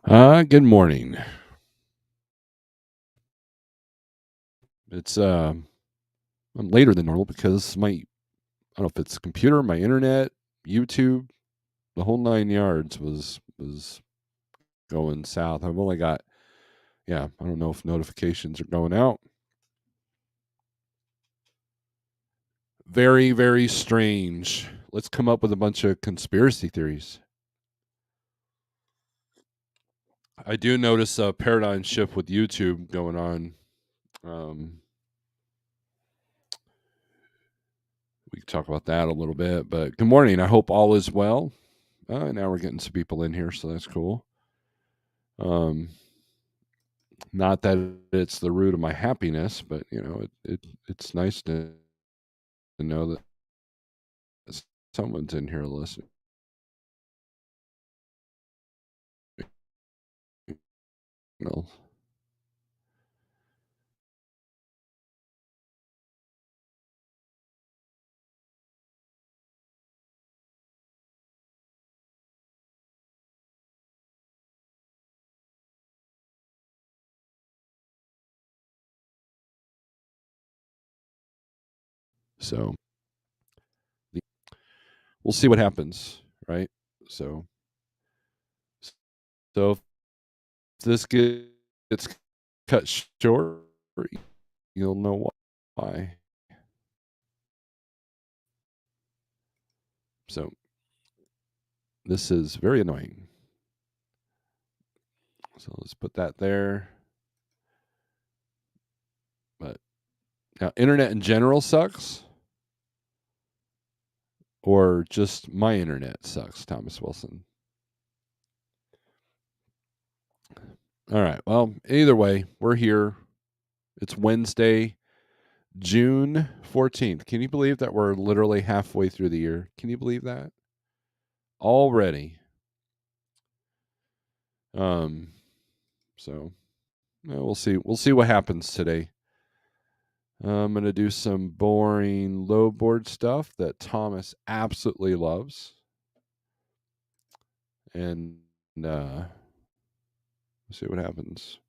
Good morning. It's I'm later than normal because I don't know if it's computer, my internet, YouTube, the whole 9 yards was going south. I've only got I don't know if notifications are going out. Very, very strange. Let's come up with a bunch of conspiracy theories. I do notice a paradigm shift with YouTube going on. Um, we can talk about that a little bit, but good morning. I hope all is well. Now we're getting some people in here, so that's cool. Um, Not that it's the root of my happiness, but it's nice to know that someone's in here listening. You know. So we'll see what happens, right? So so if this gets cut short, you'll know why. So this is very annoying. So let's put that there. But now, internet in general sucks, or just my internet sucks, Thomas Wilson. All right. Well, either way, we're here. It's Wednesday, June 14th. Can you believe that we're literally halfway through the year? Can you believe that? Already. Um so we'll see. We'll see what happens today. I'm going to do some boring low board stuff that Thomas absolutely loves. And we'll see what happens.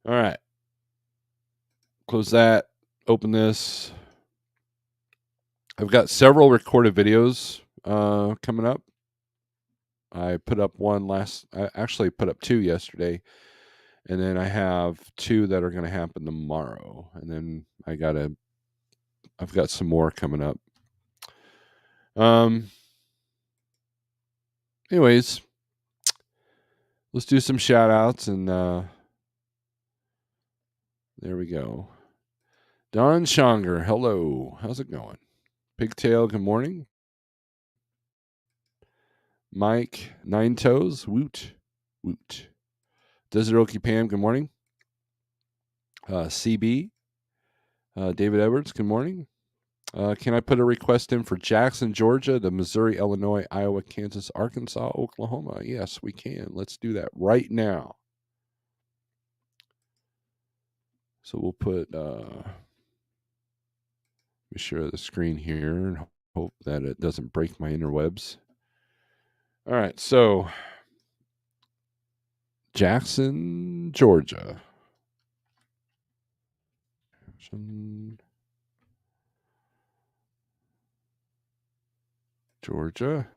All right. Close that. Open this. I've got several recorded videos coming up. I put up I actually put up two yesterday, and then I have two that are going to happen tomorrow, and then I've got some more coming up. Um Anyways, let's do some shout outs, and there we go. Don Shonger, hello. How's it going? Pigtail, good morning. Mike, Nine Toes, woot, woot. Desert Okie Pam, good morning. CB, David Edwards, good morning. Can I put a request in for Jackson, Georgia, to Missouri, Illinois, Iowa, Kansas, Arkansas, Oklahoma? Yes, we can. Let's do that right now. So we'll put let me share the screen here and hope that it doesn't break my interwebs. All right, so Jackson, Georgia. Georgia.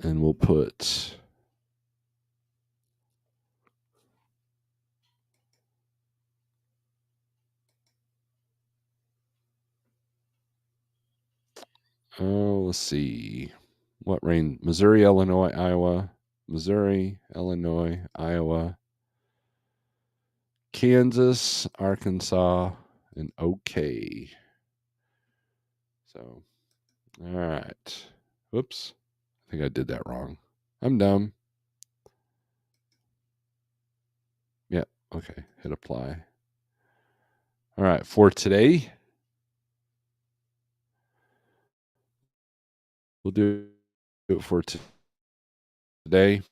And we'll put let's see. What rain? Missouri, Illinois, Iowa. Missouri, Illinois, Iowa, Kansas, Arkansas, and OK. So, all right. Whoops. I think I did that wrong. I'm dumb. Yeah. Okay. Hit apply. All right. For today, we'll do it for today.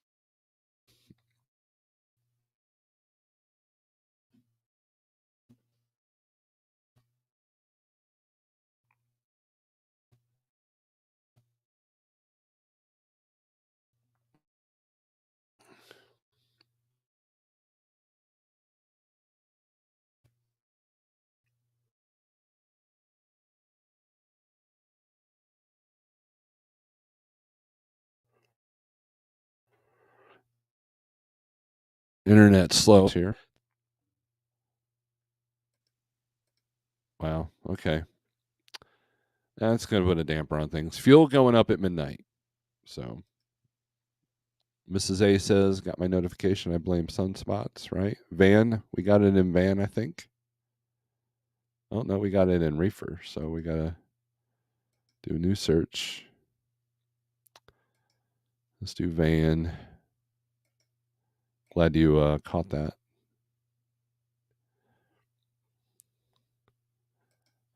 Internet slow here. Wow. Okay. That's going to put a damper on things. Fuel going up at midnight. So Mrs. A says, got my notification. I blame sunspots, right? Van. We got it in van, I think. Oh, no, we got it in reefer. So we got to do a new search. Let's do van. Glad you caught that.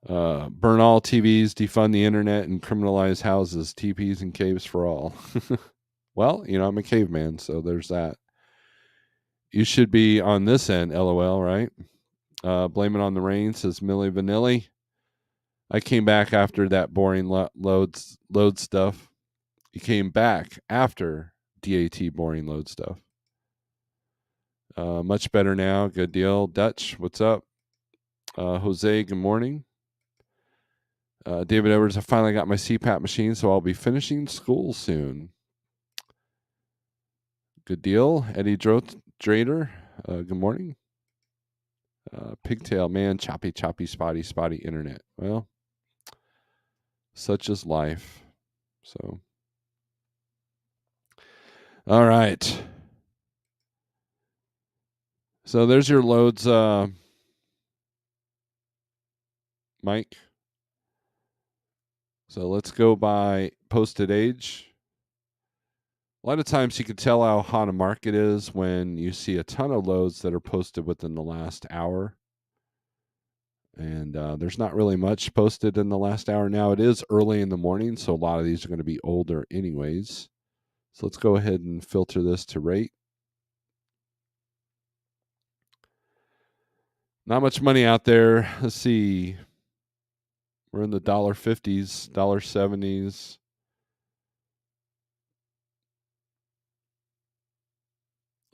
Burn all TVs, defund the internet, and criminalize houses. TPs and caves for all. Well, I'm a caveman, so there's that. You should be on this end, LOL, right? Blame it on the rain, says Millie Vanilli. I came back after that boring load stuff. You came back after DAT boring load stuff. Much better now. Good deal. Dutch, what's up? Jose, good morning. David Edwards, I finally got my CPAP machine, so I'll be finishing school soon. Good deal. Eddie Drader, good morning. Pigtail man, choppy, spotty internet. Well, such is life. So, all right. So there's your loads, Mike. So let's go by posted age. A lot of times you can tell how hot a market is when you see a ton of loads that are posted within the last hour. And there's not really much posted in the last hour now. It is early in the morning, so a lot of these are going to be older anyways. So let's go ahead and filter this to rate. Not much money out there. Let's see. We're in the $1.50s, $1.70s.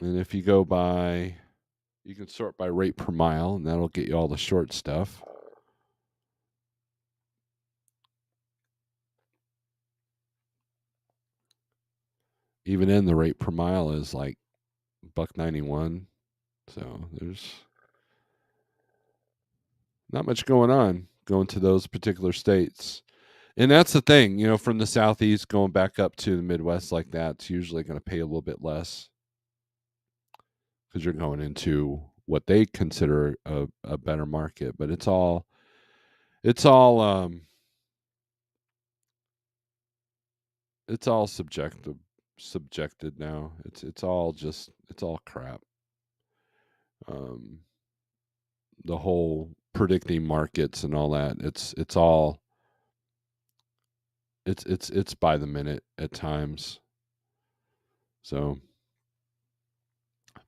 And if you go by, you can sort by rate per mile, and that'll get you all the short stuff. Even in the rate per mile is like $1.91. So there's not much going on going to those particular states. And that's the thing, from the Southeast going back up to the Midwest like that, it's usually going to pay a little bit less because you're going into what they consider a better market. But it's all subjected now. It's all crap. The whole predicting markets and all that. It's by the minute at times. So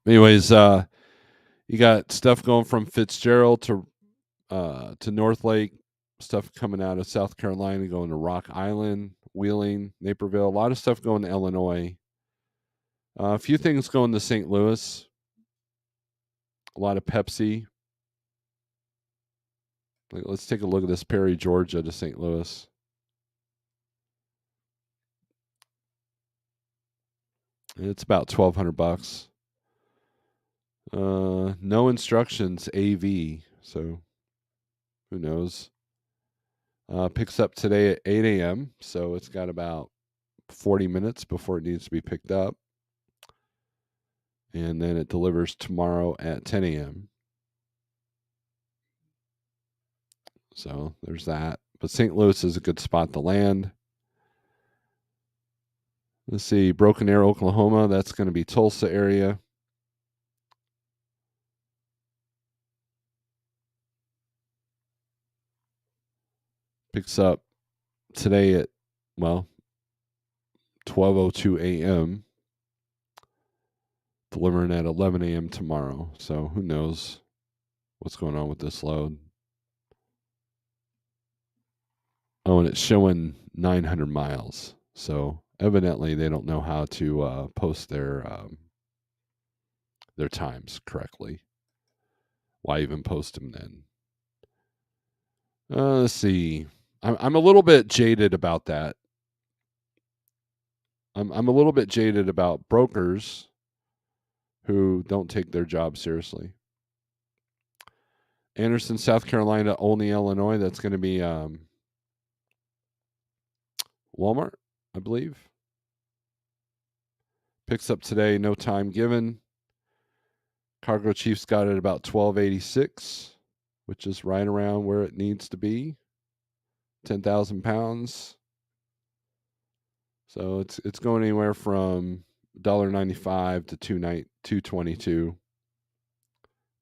anyways, you got stuff going from Fitzgerald to North Lake, stuff coming out of South Carolina going to Rock Island, Wheeling, Naperville, a lot of stuff going to Illinois. A few things going to St. Louis. A lot of Pepsi. Let's take a look at this Perry, Georgia to St. Louis. It's about $1,200. No instructions, AV. So who knows? Picks up today at 8 a.m. So it's got about 40 minutes before it needs to be picked up. And then it delivers tomorrow at 10 a.m. So there's that. But St. Louis is a good spot to land. Let's see, Broken Arrow, Oklahoma. That's going to be Tulsa area. Picks up today at, 12:02 a.m. Delivering at 11 a.m. tomorrow. So who knows what's going on with this load. Oh, and it's showing 900 miles. So evidently they don't know how to post their times correctly. Why even post them then? Let's see. I'm a little bit jaded about that. I'm a little bit jaded about brokers who don't take their job seriously. Anderson, South Carolina, Olney, Illinois. That's going to be Walmart, I believe. Picks up today, no time given. Cargo Chiefs got it about 1286, which is right around where it needs to be. 10,000 pounds. So it's going anywhere from $1.95 to $2.22.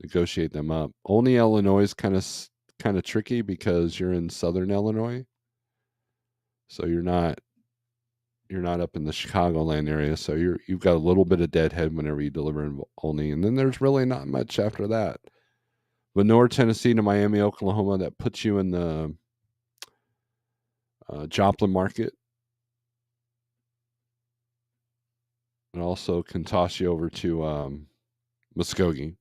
Negotiate them up. Only Illinois is kind of tricky because you're in southern Illinois, so you're not up in the Chicagoland area. So you've got a little bit of deadhead whenever you deliver in Olney, and then there's really not much after that. Lenore, Tennessee to Miami, Oklahoma, that puts you in the Joplin market. It also can toss you over to Muskogee.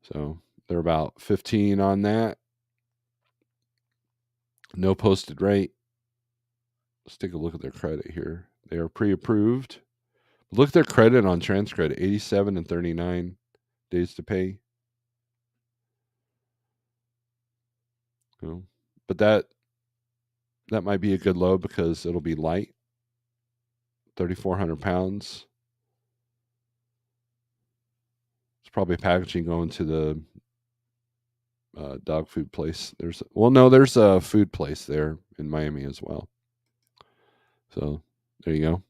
So they're about 15 on that. No posted rate. Let's take a look at their credit here. They are pre-approved. Look at their credit on TransCredit, 87 and 39 days to pay. But that might be a good load because it'll be light, 3,400 pounds. It's probably packaging going to the dog food place. There's a food place there in Miami as well. So there you go.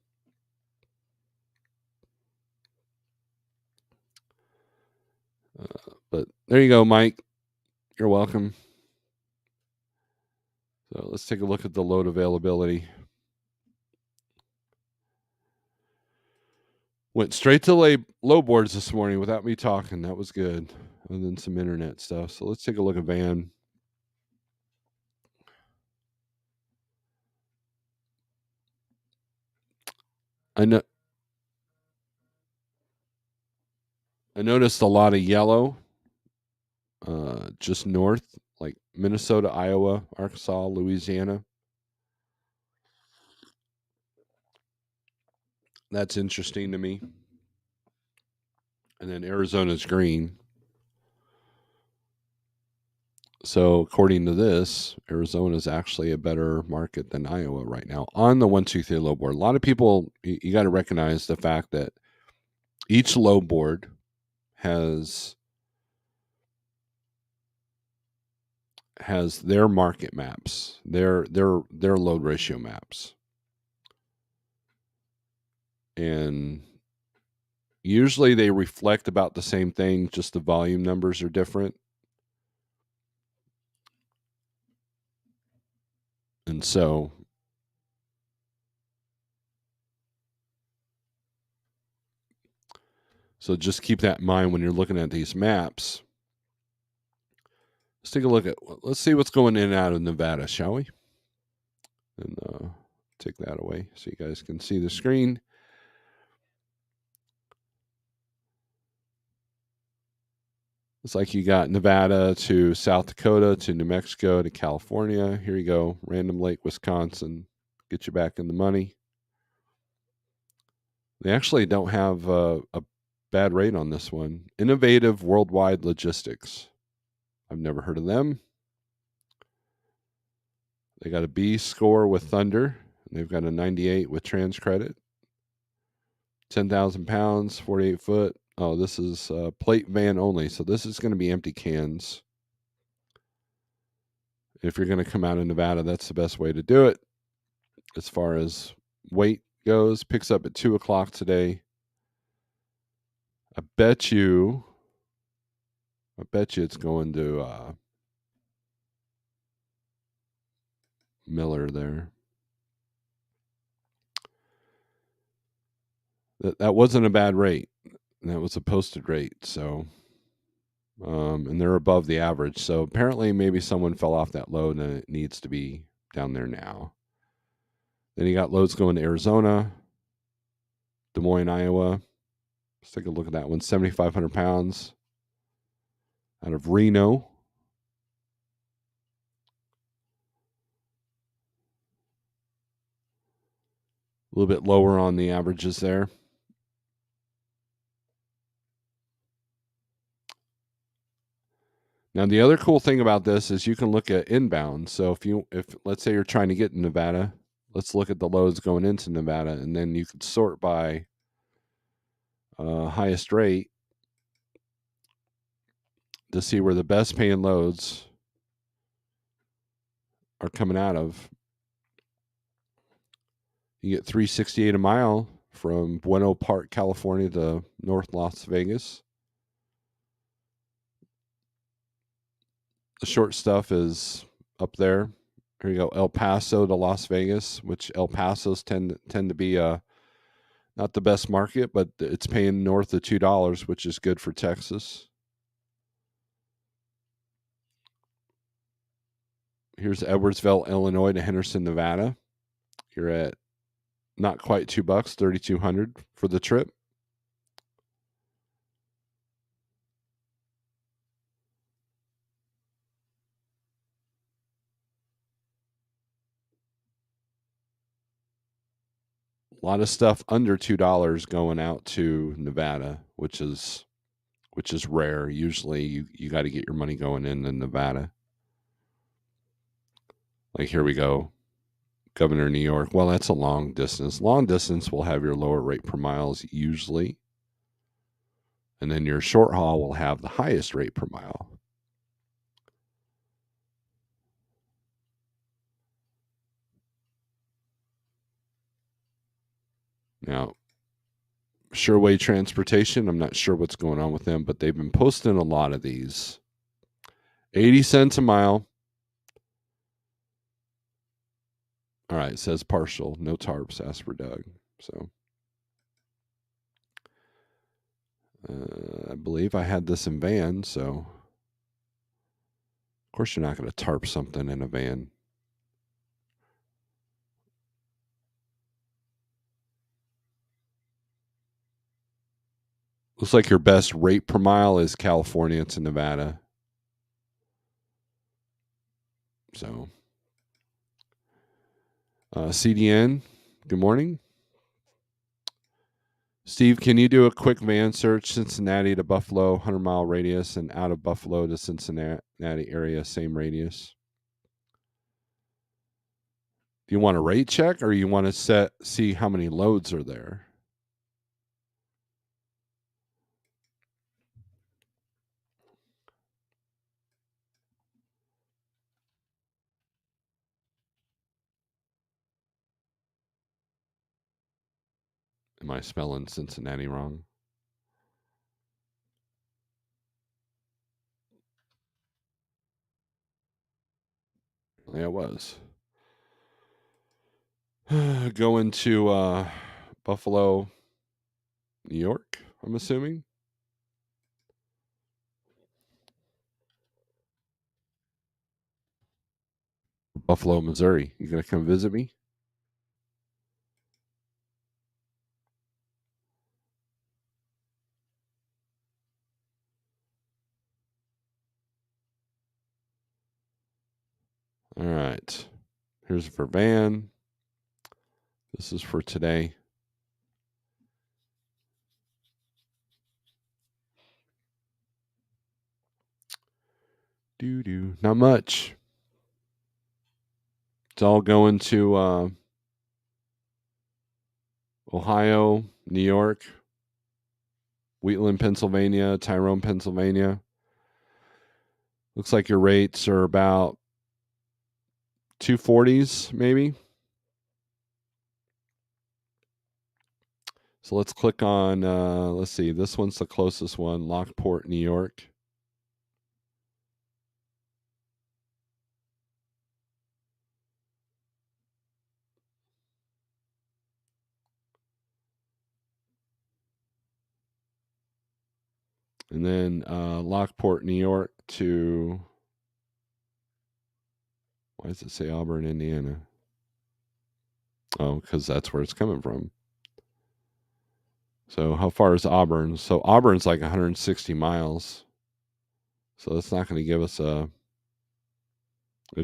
But there you go, Mike. You're welcome. So let's take a look at the load availability. Went straight to low boards this morning without me talking. That was good. And then some internet stuff. So let's take a look at van. I noticed a lot of yellow just north, like Minnesota, Iowa, Arkansas, Louisiana. That's interesting to me. And then Arizona's green. So according to this, Arizona is actually a better market than Iowa right now on the 123 low board. A lot of people, you got to recognize the fact that each low board has their market maps, their load ratio maps, and usually they reflect about the same thing, just the volume numbers are different. And so just keep that in mind when you're looking at these maps. Let's see what's going in and out of Nevada, shall we? And take that away so you guys can see the screen. It's like you got Nevada to South Dakota to New Mexico to California. Here you go, Random Lake, Wisconsin. Get you back in the money. They actually don't have a bad rate on this one. Innovative Worldwide Logistics. I've never heard of them. They got a B score with Thunder. They've got a 98 with TransCredit. 10,000 pounds, 48 foot. Oh, this is plate van only. So this is going to be empty cans. If you're going to come out of Nevada, that's the best way to do it. As far as weight goes, picks up at 2 o'clock today. I bet you it's going to Miller there. That wasn't a bad rate. That was a posted rate. So, and they're above the average. So apparently, maybe someone fell off that load and it needs to be down there now. Then you got loads going to Arizona, Des Moines, Iowa. Let's take a look at that one. 7,500 pounds out of Reno. A little bit lower on the averages there. Now, the other cool thing about this is you can look at inbound. So if let's say you're trying to get in Nevada, let's look at the loads going into Nevada, and then you could sort by highest rate to see where the best paying loads are coming out of. You get $368 a mile from Bueno Park, California to North Las Vegas. The short stuff is up there. Here you go, El Paso to Las Vegas, which El Paso's tend to be not the best market, but it's paying north of $2, which is good for Texas. Here's Edwardsville, Illinois to Henderson, Nevada. You're at not quite $2, $3,200 for the trip. A lot of stuff under $2 going out to Nevada, which is rare. Usually you got to get your money going in Nevada. Like here we go. Governor, New York. Well, that's a long distance. Long distance will have your lower rate per miles usually. And then your short haul will have the highest rate per mile. Now, Sureway Transportation, I'm not sure what's going on with them, but they've been posting a lot of these. 80 cents a mile. All right, it says partial, no tarps, asked for Doug. So I believe I had this in van, so of course you're not going to tarp something in a van. Looks like your best rate per mile is California to Nevada. So CDN, good morning. Steve, can you do a quick van search, Cincinnati to Buffalo, 100-mile radius, and out of Buffalo to Cincinnati area, same radius? Do you want a rate check, or you want to see how many loads are there? Am I spelling Cincinnati wrong? Yeah, it was. Going to Buffalo, New York, I'm assuming. Buffalo, Missouri. You gonna come visit me? All right. Here's for van. This is for today. Not much. It's all going to Ohio, New York, Wheatland, Pennsylvania, Tyrone, Pennsylvania. Looks like your rates are about 240s, maybe. So let's click on, let's see, this one's the closest one, Lockport, New York. And then Lockport, New York to, why does it say Auburn, Indiana? Oh, because that's where it's coming from. So how far is Auburn? So Auburn's like 160 miles. So that's not going to give us a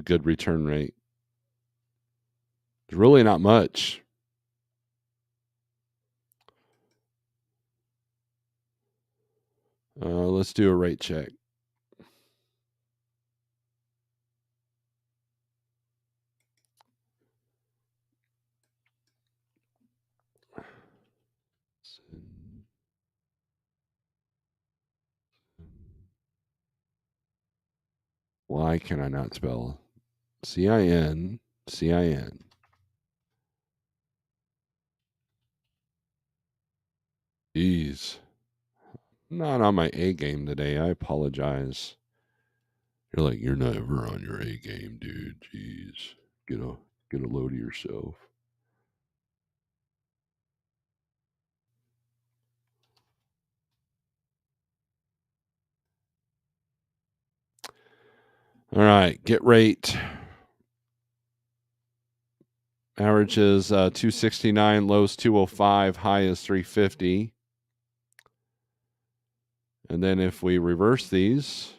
good return rate. It's really not much. Let's do a rate check. Why can I not spell CIN? CIN. Jeez. Not on my A game today. I apologize. You're like, you're never on your A game, dude. Jeez. Get a load of yourself. All right, get rate. Average is 269, lows 205, high is 350. And then if we reverse these,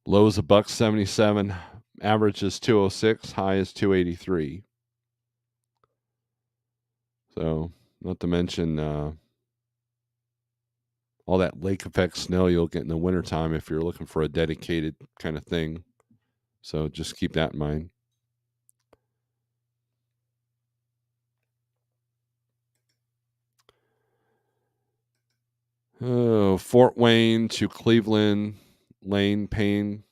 low is $1.77, average is 206, high is 283. So, not to mention all that lake effect snow you'll get in the wintertime if you're looking for a dedicated kind of thing. So, just keep that in mind. Oh, Fort Wayne to Cleveland, Lane, Payne.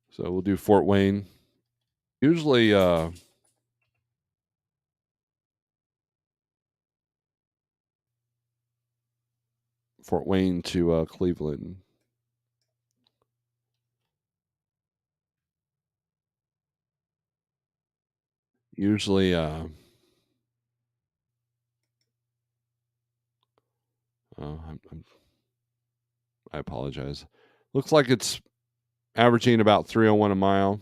So we'll do Fort Wayne. Usually, Fort Wayne to Cleveland. Usually, I apologize. Looks like it's averaging about 301 a mile.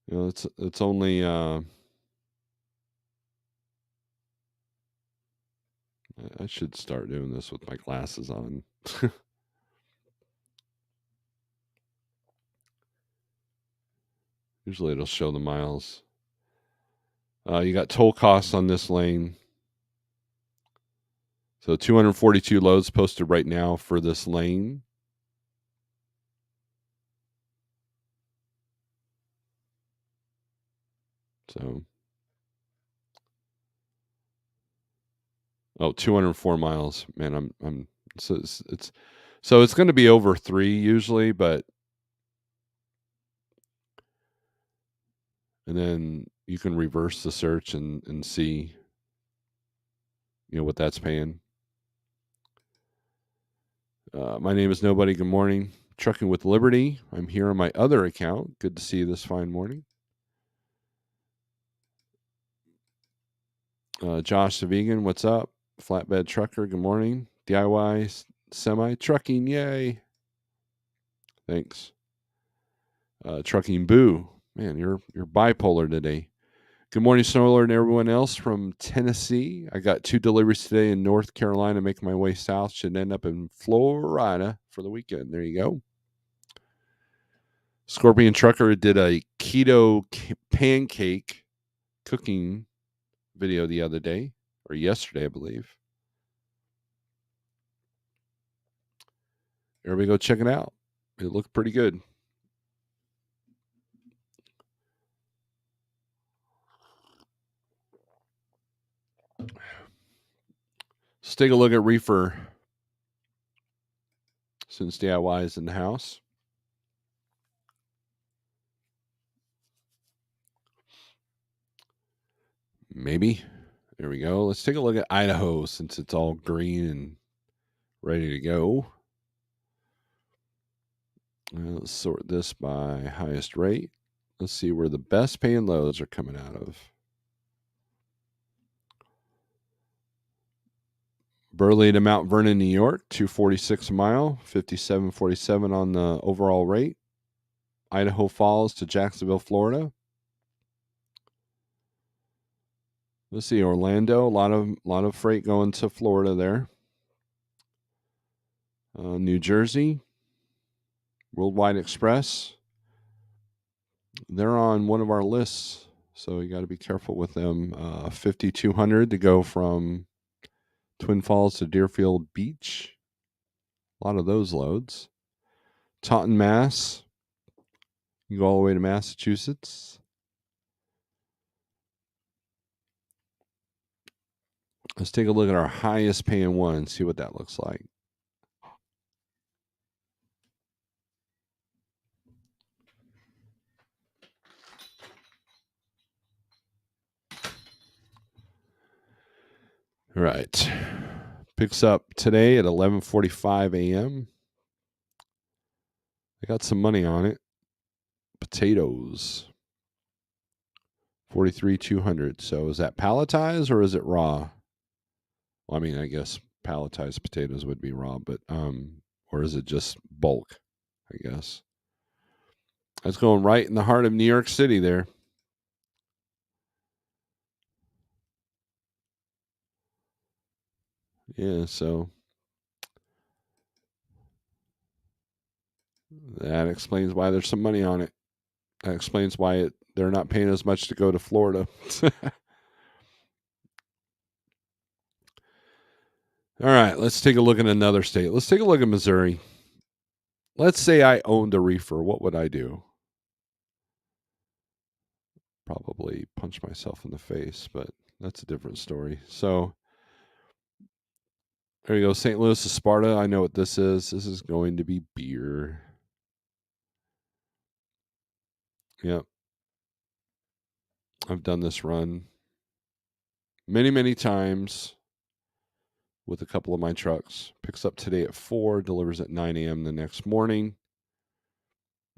You know, it's only I should start doing this with my glasses on. Usually it'll show the miles. You got toll costs on this lane. So 242 loads posted right now for this lane. So 204 miles. Man, I'm so it's going to be over 3 usually, but and then you can reverse the search and see what that's paying. My name is Nobody. Good morning. Trucking with Liberty. I'm here on my other account. Good to see you this fine morning. Josh the Vegan, what's up? Flatbed Trucker, good morning. DIY Semi Trucking, yay. Thanks. Trucking Boo. Man, you're bipolar today. Good morning, Snorelord and everyone else from Tennessee. I got 2 deliveries today in North Carolina, making my way south. Should end up in Florida for the weekend. There you go. Scorpion Trucker did a keto pancake cooking video the other day, or yesterday, I believe. Everybody go check it out. It looked pretty good. Let's take a look at reefer since DIY is in the house. Maybe. There we go. Let's take a look at Idaho since it's all green and ready to go. Let's sort this by highest rate. Let's see where the best paying loads are coming out of. Burley to Mount Vernon, New York, 246 a mile, 57.47 on the overall rate. Idaho Falls to Jacksonville, Florida, Let's see, Orlando, a lot of freight going to Florida there. New Jersey, Worldwide Express. They're on one of our lists, so you got to be careful with them. 5,200 to go from Twin Falls to Deerfield Beach. A lot of those loads. Taunton, Mass. You go all the way to Massachusetts. Let's take a look at our highest paying one and see what that looks like. All right. Picks up today at 11:45 a.m. I got some money on it. Potatoes. 43,200. So is that palletized or is it raw? Well, I mean, I guess palletized potatoes would be raw, but or is it just bulk? I guess. That's going right in the heart of New York City there. Yeah, so that explains why there's some money on it. That explains why they're not paying as much to go to Florida. All right, let's take a look at another state. Let's take a look at Missouri. Let's say I owned a reefer. What would I do? Probably punch myself in the face, but that's a different story. So there you go. St. Louis to Sparta. I know what this is. This is going to be beer. Yep. I've done this run many, many times with a couple of my trucks. Picks up today at 4, delivers at 9 a.m. the next morning.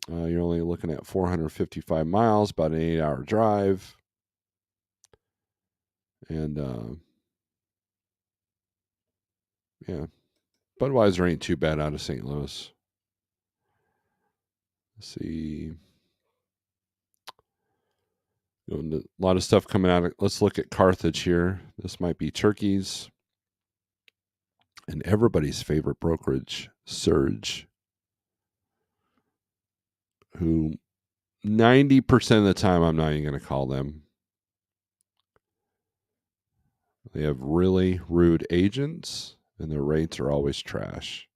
You're only looking at 455 miles, about an 8-hour drive. And yeah, Budweiser ain't too bad out of St. Louis. Let's see. A lot of stuff coming out. Let's look at Carthage here. This might be turkeys. And everybody's favorite brokerage, Surge, who 90% of the time I'm not even going to call them. They have really rude agents, and their rates are always trash.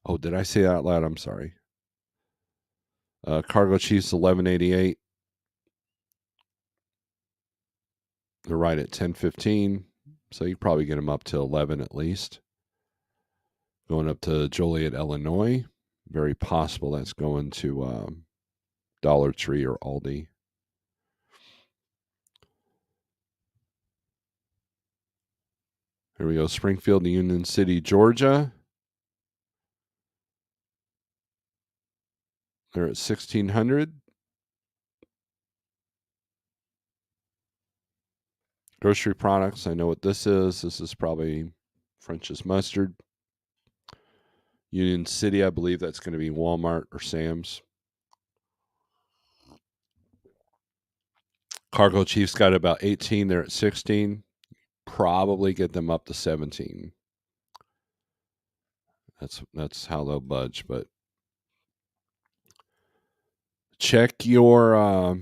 Oh, did I say that out loud? I'm sorry. Cargo Chiefs 1188. They're right at 1015, so you probably get them up to 11 at least. Going up to Joliet, Illinois. Very possible that's going to Dollar Tree or Aldi. Here we go. Springfield to Union City, Georgia. They're at 1600. Grocery products. I know what this is. This is probably French's mustard. Union City, I believe that's going to be Walmart or Sam's. Cargo Chiefs got about 18. They're at 16. Probably get them up to 17. That's how they'll budge. But check your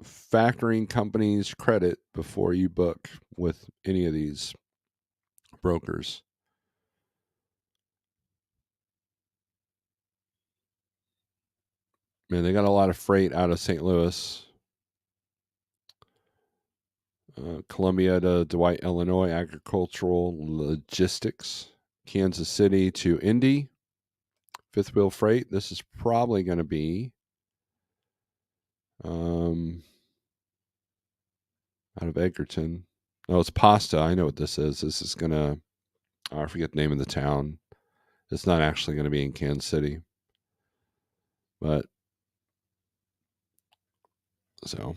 factoring company's credit before you book with any of these brokers. Man, they got a lot of freight out of St. Louis. Columbia to Dwight, Illinois, agricultural logistics. Kansas City to Indy, fifth wheel freight. This is probably going to be out of Edgerton. Oh, it's pasta. I know what this is. This is going to, I forget the name of the town. It's not actually going to be in Kansas City. But, so.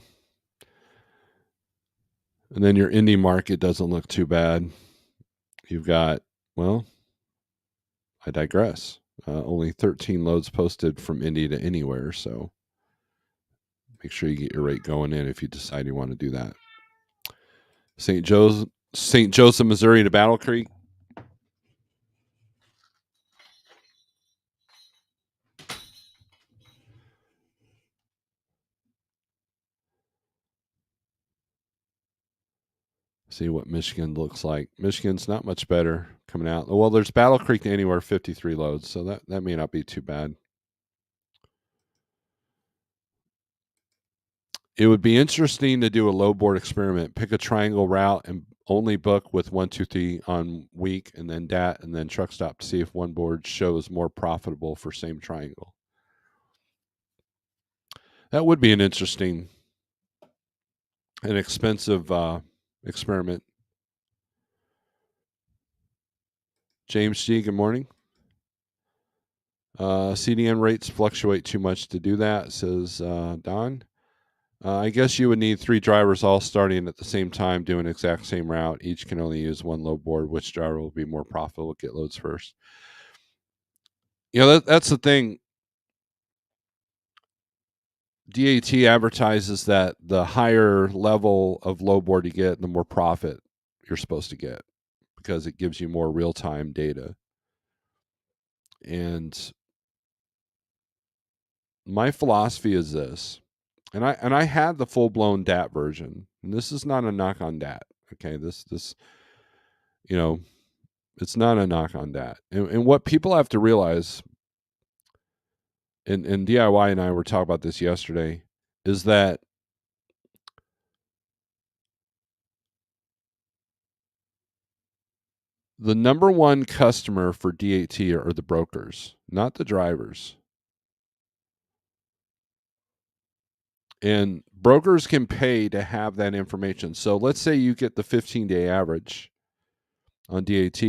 And then your Indy market doesn't look too bad. You've got, well, I digress. Only 13 loads posted from Indy to anywhere. So make sure you get your rate going in if you decide you want to do that. St. Joe's, St. Joseph, Missouri to Battle Creek. See what Michigan looks like. Michigan's not much better coming out. Well, there's Battle Creek to anywhere 53 loads, so that may not be too bad. It would be interesting to do a low board experiment. Pick a triangle route and only book with 123 on week, and then DAT, and then truck stop to see if one board shows more profitable for same triangle. That would be an interesting and expensive experiment. James G, good morning. CDN rates fluctuate too much to do that, says Don. I guess you would need 3 drivers all starting at the same time doing exact same route. Each can only use one load board. Which driver will be more profitable? Get loads first. That's the thing. DAT advertises that the higher level of load board you get, the more profit you're supposed to get because it gives you more real time data. And my philosophy is this, and I had the full blown DAT version, and this is not a knock on DAT. Okay, this it's not a knock on DAT. And what people have to realize, and DIY and I were talking about this yesterday, is that the number one customer for DAT are the brokers, not the drivers. And brokers can pay to have that information. So let's say you get the 15-day average on DAT.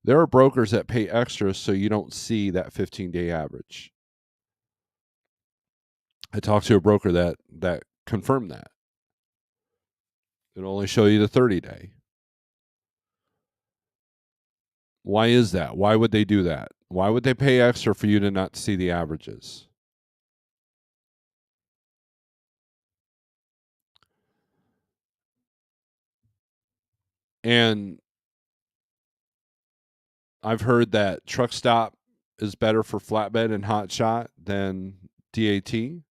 There are brokers that pay extra so you don't see that 15-day average. I talked to a broker that confirmed that. It'll only show you the 30-day. Why is that? Why would they do that? Why would they pay extra for you to not see the averages? And I've heard that truck stop is better for flatbed and hot shot than DAT. In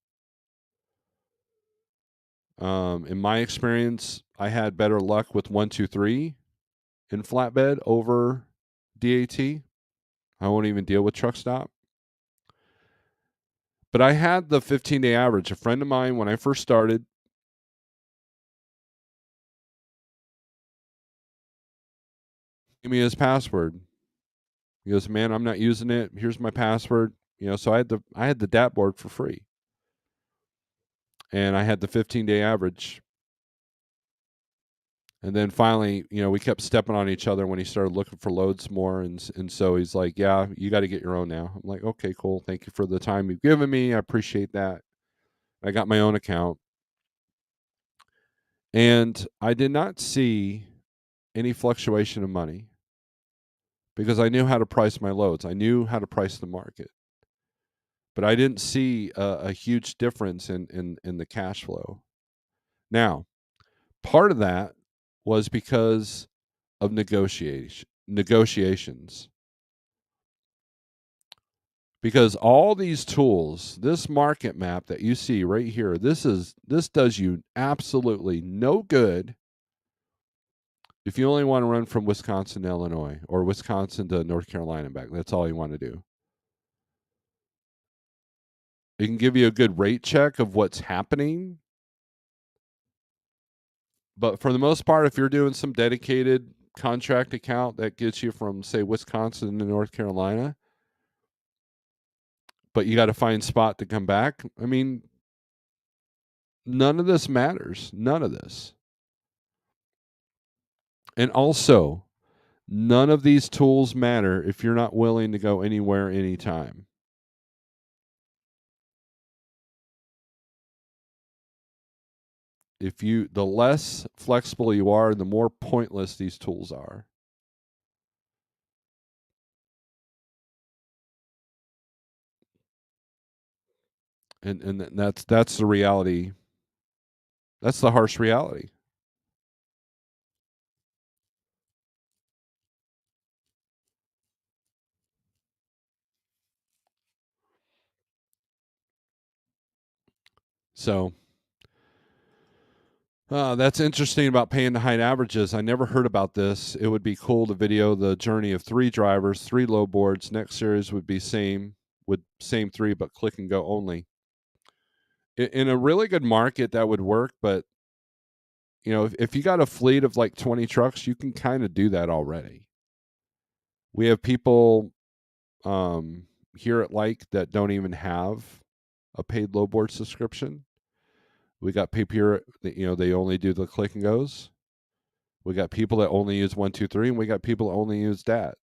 my experience, I had better luck with 123 in flatbed over DAT. I won't even deal with truck stop. But I had the 15-day average. A friend of mine, when I first started, gave me his password. He goes, "Man, I'm not using it. Here's my password." So I had the DAT board for free, and I had the 15-day average. And then finally, we kept stepping on each other when he started looking for loads more, and so he's like, "Yeah, you got to get your own now." I'm like, "Okay, cool. Thank you for the time you've given me. I appreciate that." I got my own account, and I did not see any fluctuation of money because I knew how to price my loads. I knew how to price the market, but I didn't see a huge difference in the cash flow. Now, part of that was because of negotiations. Because all these tools, this market map that you see right here, this does you absolutely no good if you only want to run from Wisconsin to Illinois or Wisconsin to North Carolina and back. That's all you want to do. It can give you a good rate check of what's happening. But for the most part, if you're doing some dedicated contract account that gets you from, say, Wisconsin to North Carolina, but you got to find spot to come back, I mean, none of this matters. None of this. And also, none of these tools matter if you're not willing to go anywhere, anytime. The less flexible you are, the more pointless these tools are. And that's the reality. That's the harsh reality. So that's interesting about paying the height averages. I never heard about this. It would be cool to video the journey of 3 drivers, 3 low boards. Next series would be same 3, but click and go only. In a really good market, that would work. But if you got a fleet of like 20 trucks, you can kind of do that already. We have people here at Like that don't even have a paid low board subscription. We got people here that they only do the click and goes. We got people that only use 1, 2, 3, and we got people that only use dat.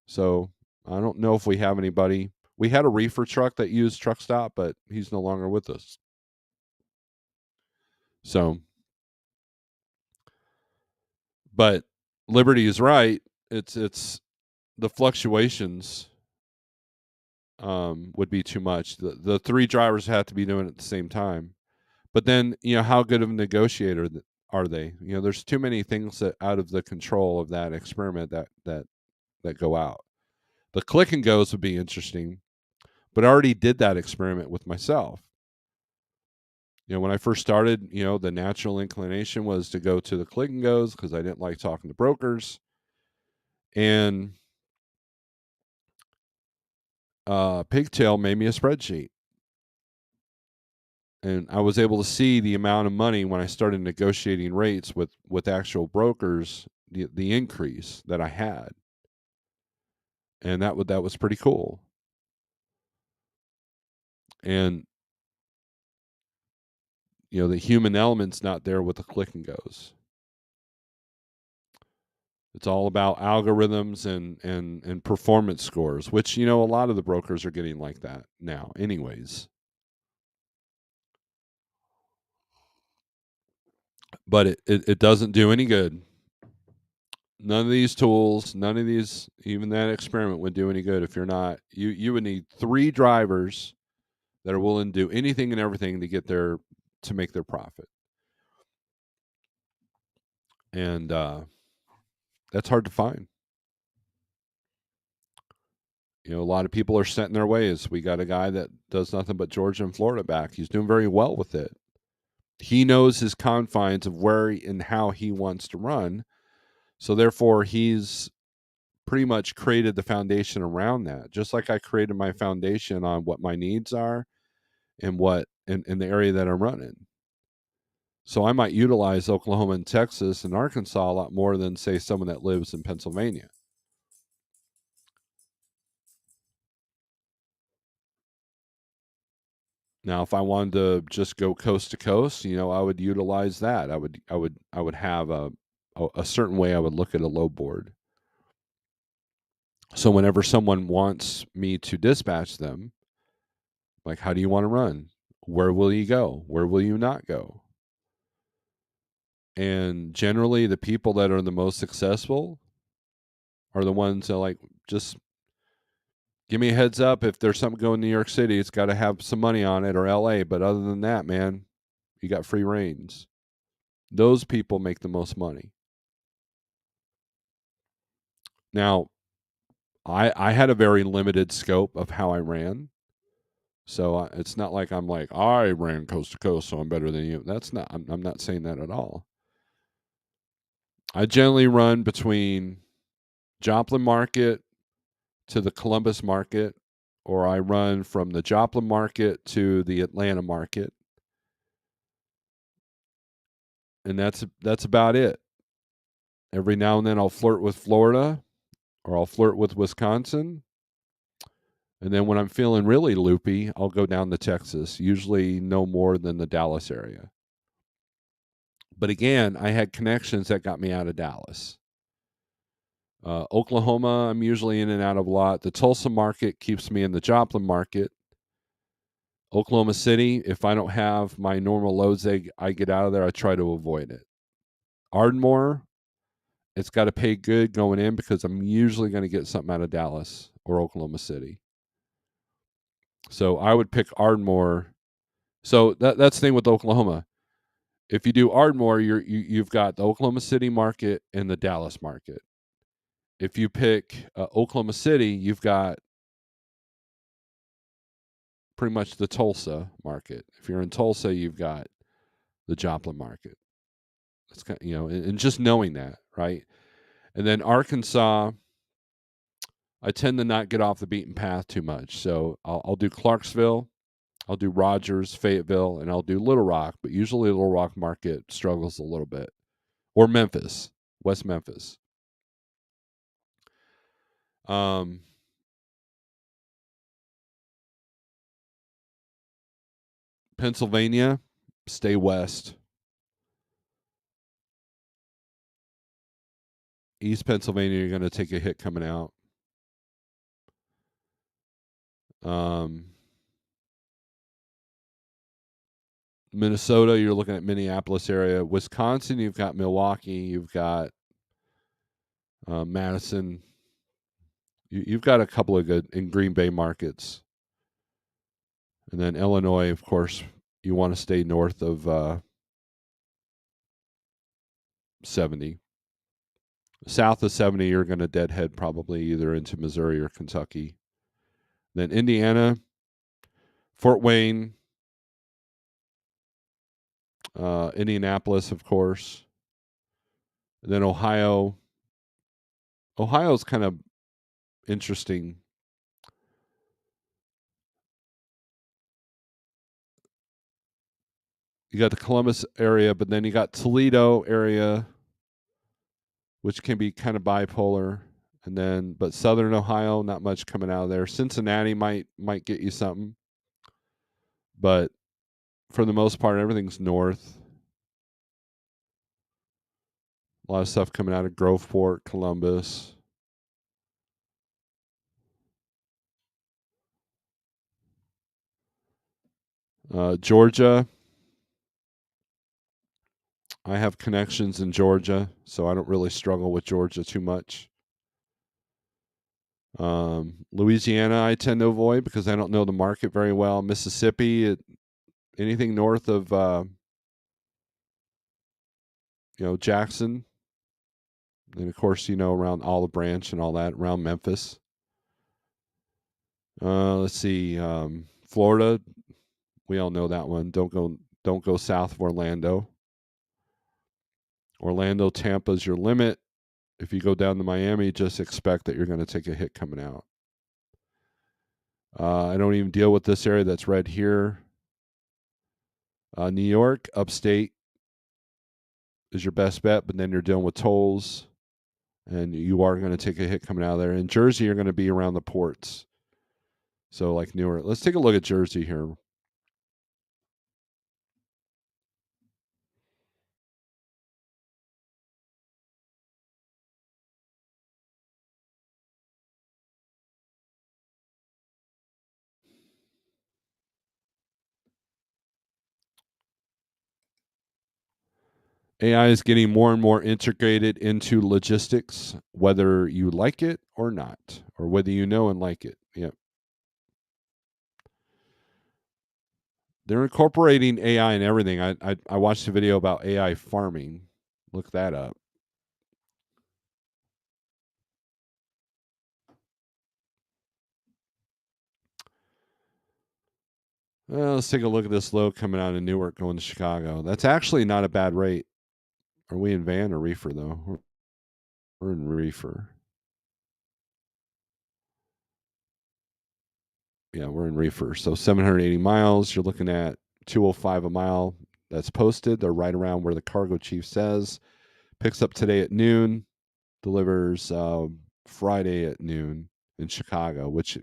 So I don't know if we have anybody. We had a reefer truck that used truck stop, but he's no longer with us. So, but Liberty is right. It's the fluctuations would be too much. The 3 drivers have to be doing it at the same time. But then, how good of a negotiator are they? There's too many things that out of the control of that experiment that go out. The click and goes would be interesting, but I already did that experiment with myself. When I first started, the natural inclination was to go to the click and goes because I didn't like talking to brokers. And Pigtail made me a spreadsheet. And I was able to see the amount of money when I started negotiating rates with actual brokers, the increase that I had. And that was pretty cool. And the human element's not there with the click and goes. It's all about algorithms and performance scores, which a lot of the brokers are getting like that now anyways. But it doesn't do any good. None of these tools, none of these, even that experiment would do any good if you're not. You would need 3 drivers that are willing to do anything and everything to make their profit. And that's hard to find. A lot of people are set in their ways. We got a guy that does nothing but Georgia and Florida back. He's doing very well with it. He knows his confines of where and how he wants to run. So therefore, he's pretty much created the foundation around that. Just like I created my foundation on what my needs are and what in the area that I'm running. So I might utilize Oklahoma and Texas and Arkansas a lot more than, say, someone that lives in Pennsylvania. Now, if I wanted to just go coast to coast, I would utilize that. I would have a certain way I would look at a low board. So whenever someone wants me to dispatch them, like, how do you want to run? Where will you go? Where will you not go? And generally, the people that are the most successful are the ones that like just give me a heads up if there's something going to New York City. It's got to have some money on it, or LA. But other than that, man, you got free reins. Those people make the most money. Now, I had a very limited scope of how I ran. So it's not like I'm like, I ran coast to coast, so I'm better than you. That's not, I'm not saying that at all. I generally run between Joplin Market to the Columbus Market, or I run from the Joplin Market to the Atlanta Market. And that's about it. Every now and then I'll flirt with Florida or I'll flirt with Wisconsin. And then when I'm feeling really loopy, I'll go down to Texas, usually no more than the Dallas area. But again, I had connections that got me out of Dallas. Oklahoma, I'm usually in and out of a lot. The Tulsa market keeps me in the Joplin market. Oklahoma City, if I don't have my normal loads, I get out of there. I try to avoid it. Ardmore, it's got to pay good going in because I'm usually going to get something out of Dallas or Oklahoma City. So I would pick Ardmore. So that's the thing with Oklahoma. If you do Ardmore, you've got the Oklahoma City market and the Dallas market. If you pick Oklahoma City, you've got pretty much the Tulsa market. If you're in Tulsa, you've got the Joplin market. It's kind of, and just knowing that, right? And then Arkansas, I tend to not get off the beaten path too much. So I'll do Clarksville, I'll do Rogers, Fayetteville, and I'll do Little Rock. But usually Little Rock market struggles a little bit, or Memphis, West Memphis. Pennsylvania, stay west. East Pennsylvania, you're going to take a hit coming out. Minnesota, you're looking at Minneapolis area. Wisconsin, you've got Milwaukee, you've got Madison. You've got a couple of good in Green Bay markets. And then Illinois, of course, you want to stay north of 70. South of 70, you're going to deadhead probably either into Missouri or Kentucky. Then Indiana, Fort Wayne, Indianapolis, of course. And then Ohio. Ohio's kind of interesting. You got the Columbus area, but then you got Toledo area, which can be kind of bipolar. And then, but Southern Ohio, not much coming out of there. Cincinnati might get you something, but for the most part, everything's north. A lot of stuff coming out of Groveport, Columbus. Georgia. I have connections in Georgia, so I don't really struggle with Georgia too much. Louisiana, I tend to avoid because I don't know the market very well. Mississippi, anything north of Jackson, and of course around Olive Branch and all that, around Memphis. Let's see, Florida. We all know that one. Don't go south of Orlando. Orlando, Tampa's your limit. If you go down to Miami, just expect that you're going to take a hit coming out. I don't even deal with this area that's red here. New York, upstate is your best bet, but then you're dealing with tolls, and you are going to take a hit coming out of there. In Jersey, you're going to be around the ports. So like Newark. Let's take a look at Jersey here. AI is getting more and more integrated into logistics, whether you like it or not, or whether you know and like it. Yeah. They're incorporating AI in everything. I watched a video about AI farming. Look that up. Well, let's take a look at this load coming out of Newark going to Chicago. That's actually not a bad rate. Are we in van or reefer though? We're in reefer. Yeah, we're in reefer. So 780 miles. You're looking at 205 a mile. That's posted. They're right around where the cargo chief says. Picks up today at noon. Delivers Friday at noon in Chicago, which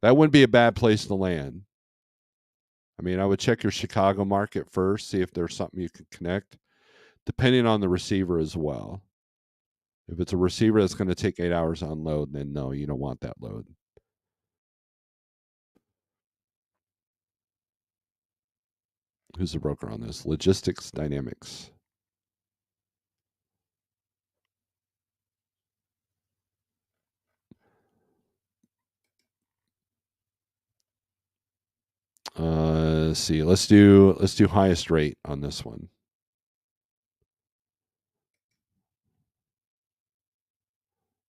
that wouldn't be a bad place to land. I mean, I would check your Chicago market first, see if there's something you could connect, depending on the receiver as well. If it's a receiver that's going to take 8 hours to unload, then no, you don't want that load. Who's the broker on this? Logistics Dynamics. Let's see. Let's do highest rate on this one.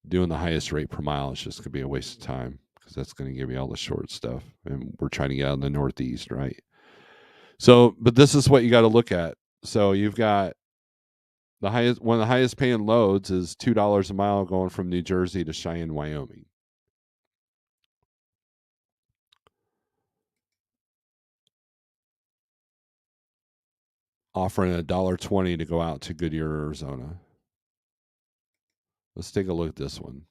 Doing the highest rate per mile is just gonna be a waste of time because that's going to give you all the short stuff. And we're trying to get out in the Northeast, right? So, but this is what you got to look at. So you've got the highest, one of the highest paying loads is $2 a mile going from New Jersey to Cheyenne, Wyoming. Offering $1.20 to go out to Goodyear, Arizona. Let's take a look at this one.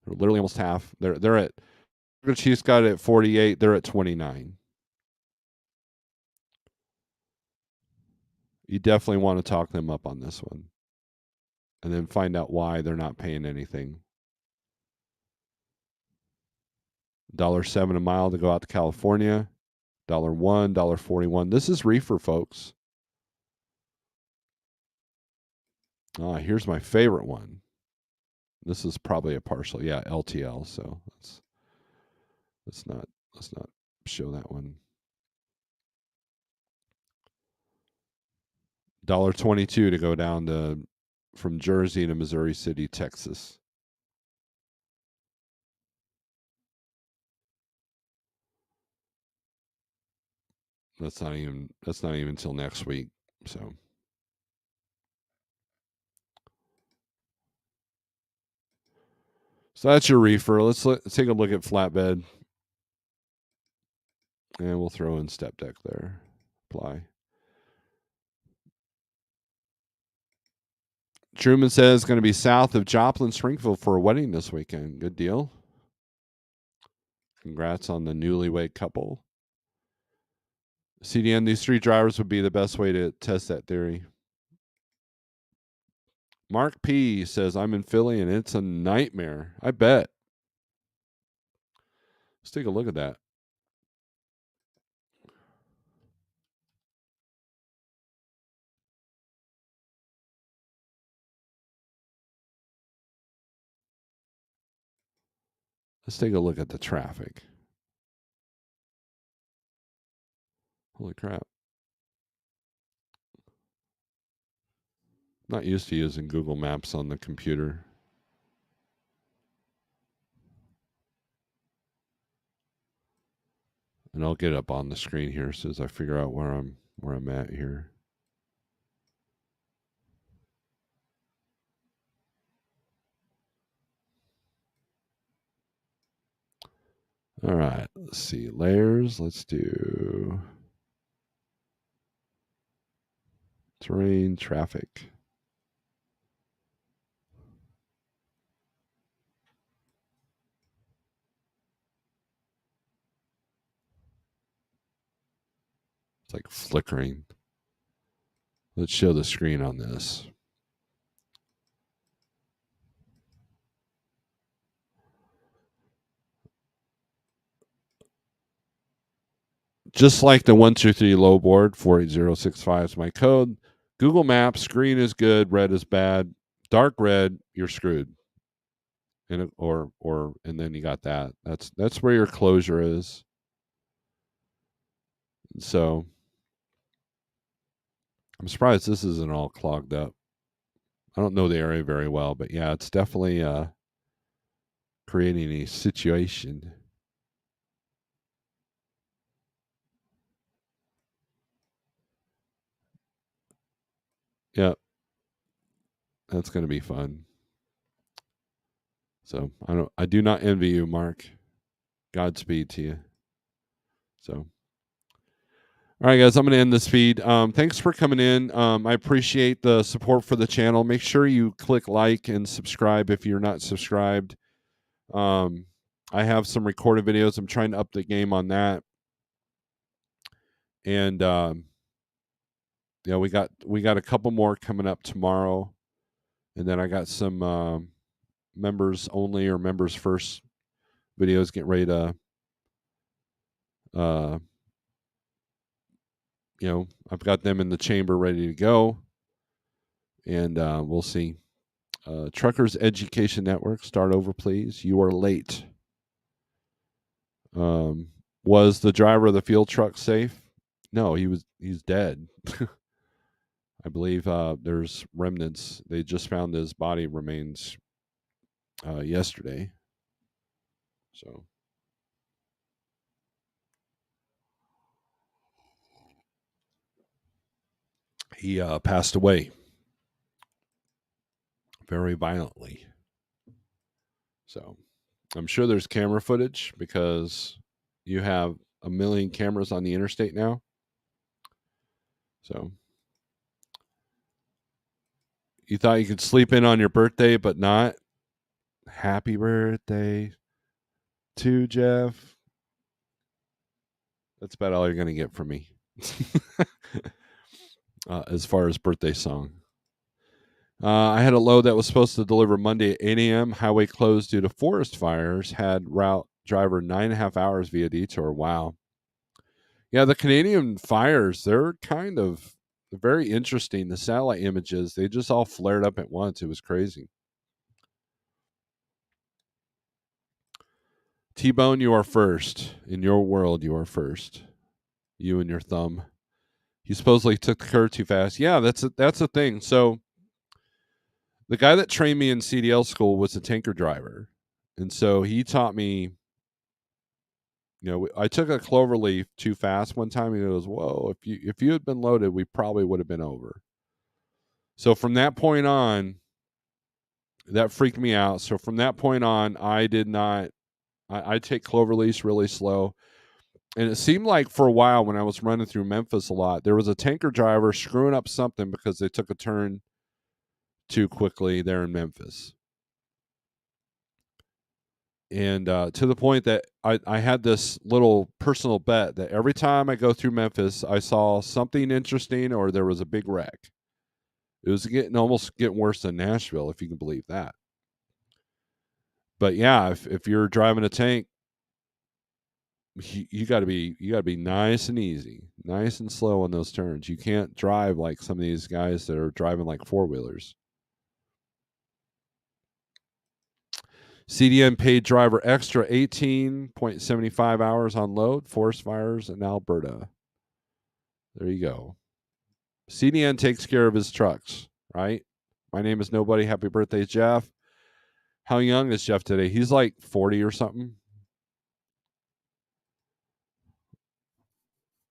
They're literally almost half. They're at Chiefs got it at 48. They're at 29. You definitely want to talk them up on this one, and then find out why they're not paying anything. $1.07 a mile to go out to California. $1, $1.41. This is reefer, folks. Here's my favorite one. This is probably a partial, yeah, LTL. So let's not show that one. $1.22 to go down to from Jersey to Missouri City, Texas. That's not even until next week. So that's your reefer. Let's take a look at flatbed. And we'll throw in step deck there. Apply. Truman says going to be south of Joplin, Springfield for a wedding this weekend. Good deal. Congrats on the newlywed couple. CDN, these 3 drivers would be the best way to test that theory. Mark P says, I'm in Philly and it's a nightmare. I bet. Let's take a look at that. Let's take a look at the traffic. Holy crap. Not used to using Google Maps on the computer. And I'll get up on the screen here as soon as I figure out where I'm at here. All right, let's see. Layers, let's do terrain, traffic. It's like flickering. Let's show the screen on this. Just like the 123 low board, 48065 is my code. Google Maps, green is good, red is bad. Dark red, you're screwed. And and then you got that. That's where your closure is. So I'm surprised this isn't all clogged up. I don't know the area very well, but yeah, it's definitely creating a situation. Yeah, that's going to be fun. So I do not envy you, Mark. Godspeed to you. So, all right, guys, I'm going to end this feed. Thanks for coming in. I appreciate the support for the channel. Make sure you click like and subscribe if you're not subscribed. I have some recorded videos. I'm trying to up the game on that. And Yeah, we got a couple more coming up tomorrow, and then I got some members only or members first videos getting ready to uh, I've got them in the chamber ready to go, and we'll see. Truckers Education Network, start over, please. You are late. Um, was the driver of the field truck safe? No, he's dead. I believe there's remnants. They just found his body remains yesterday. So he passed away very violently. So I'm sure there's camera footage because you have a million cameras on the interstate now. So you thought you could sleep in on your birthday, but not. Happy birthday to Jeff. That's about all you're going to get from me as far as birthday song. I had a load that was supposed to deliver Monday at 8 a.m. Highway closed due to forest fires. Had route driver 9.5 hours via detour. Wow. Yeah, the Canadian fires, they're kind of very interesting. The satellite images, they just all flared up at once. It was crazy. T-Bone, you are first. In your world, you are first. You and your thumb. He supposedly took the curve too fast. Yeah, that's a thing. So the guy that trained me in CDL school was a tanker driver. And so he taught me, I took a clover leaf too fast one time. He goes, "Whoa, if you had been loaded, we probably would have been over." So from that point on, that freaked me out. So from that point on, I did not. I take clover leaves really slow. And it seemed like for a while when I was running through Memphis a lot, there was a tanker driver screwing up something because they took a turn too quickly there in Memphis. And to the point that I had this little personal bet that every time I go through Memphis, I saw something interesting or there was a big wreck. It was almost getting worse than Nashville, if you can believe that. But yeah, if you're driving a tank, you got to be nice and easy, nice and slow on those turns. You can't drive like some of these guys that are driving like four-wheelers. CDN paid driver extra 18.75 hours on load, forest fires in Alberta. There you go. CDN takes care of his trucks, right? My name is Nobody. Happy birthday, Jeff. How young is Jeff today? He's like 40 or something.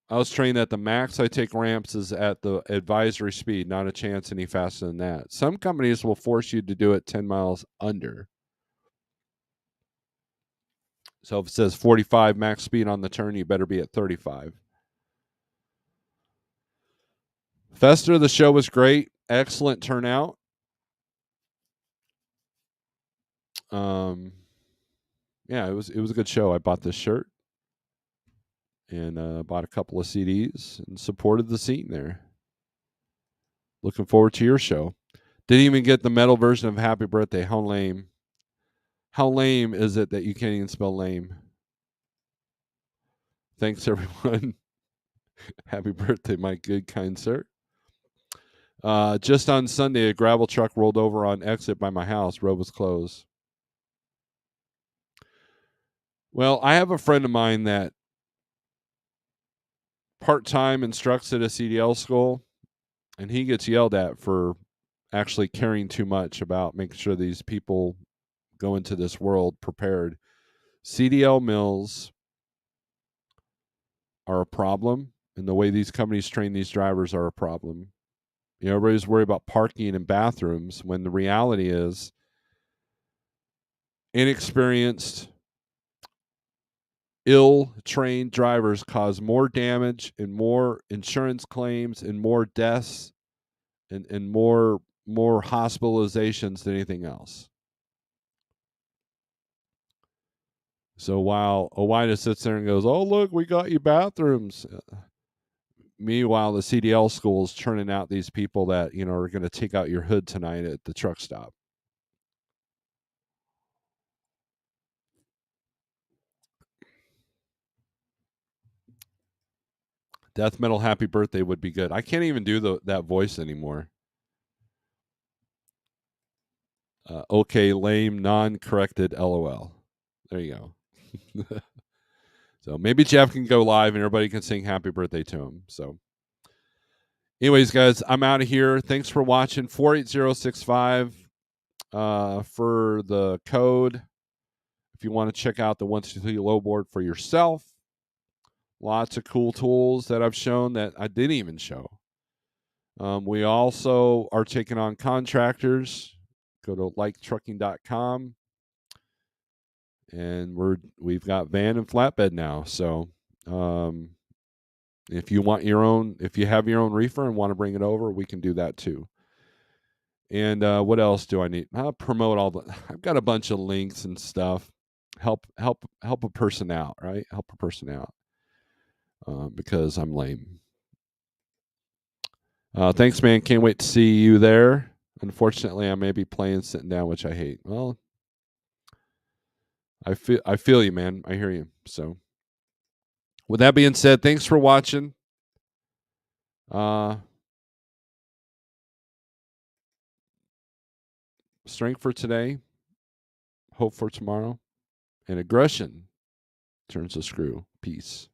I was trained that the max I take ramps is at the advisory speed, not a chance any faster than that. Some companies will force you to do it 10 miles under. So if it says 45 max speed on the turn, you better be at 35. Fester, the show was great. Excellent turnout. Um, yeah, it was a good show. I bought this shirt and bought a couple of CDs and supported the scene there. Looking forward to your show. Didn't even get the metal version of Happy Birthday. How lame. How lame is it that you can't even spell lame? Thanks, everyone. Happy birthday, my good, kind sir. Just on Sunday, a gravel truck rolled over on exit by my house. Road was closed. Well, I have a friend of mine that part-time instructs at a CDL school, and he gets yelled at for actually caring too much about making sure these people go into this world prepared. CDL mills are a problem, and the way these companies train these drivers are a problem. Everybody's worried about parking and bathrooms when the reality is inexperienced, ill-trained drivers cause more damage and more insurance claims and more deaths and more hospitalizations than anything else. So while Owida sits there and goes, "Oh, look, we got you bathrooms," Meanwhile, the CDL school is churning out these people that are going to take out your hood tonight at the truck stop. Death metal happy birthday would be good. I can't even do that voice anymore. Okay, lame, non-corrected, LOL. There you go. So maybe Jeff can go live and everybody can sing happy birthday to him. So anyways, guys, I'm out of here. Thanks for watching. 48065 for the code. If you want to check out the 123 low board for yourself. Lots of cool tools that I've shown that I didn't even show. We also are taking on contractors. Go to liketrucking.com. And we've got van and flatbed now. So if you have your own reefer and want to bring it over, we can do that too. And what else do I need? I'll promote I've got a bunch of links and stuff. Help a person out, right? Help a person out because I'm lame. Thanks, man. Can't wait to see you there. Unfortunately, I may be playing sitting down, which I hate. Well, I feel you, man. I hear you. So, with that being said, thanks for watching. Strength for today, hope for tomorrow, and aggression turns the screw. Peace.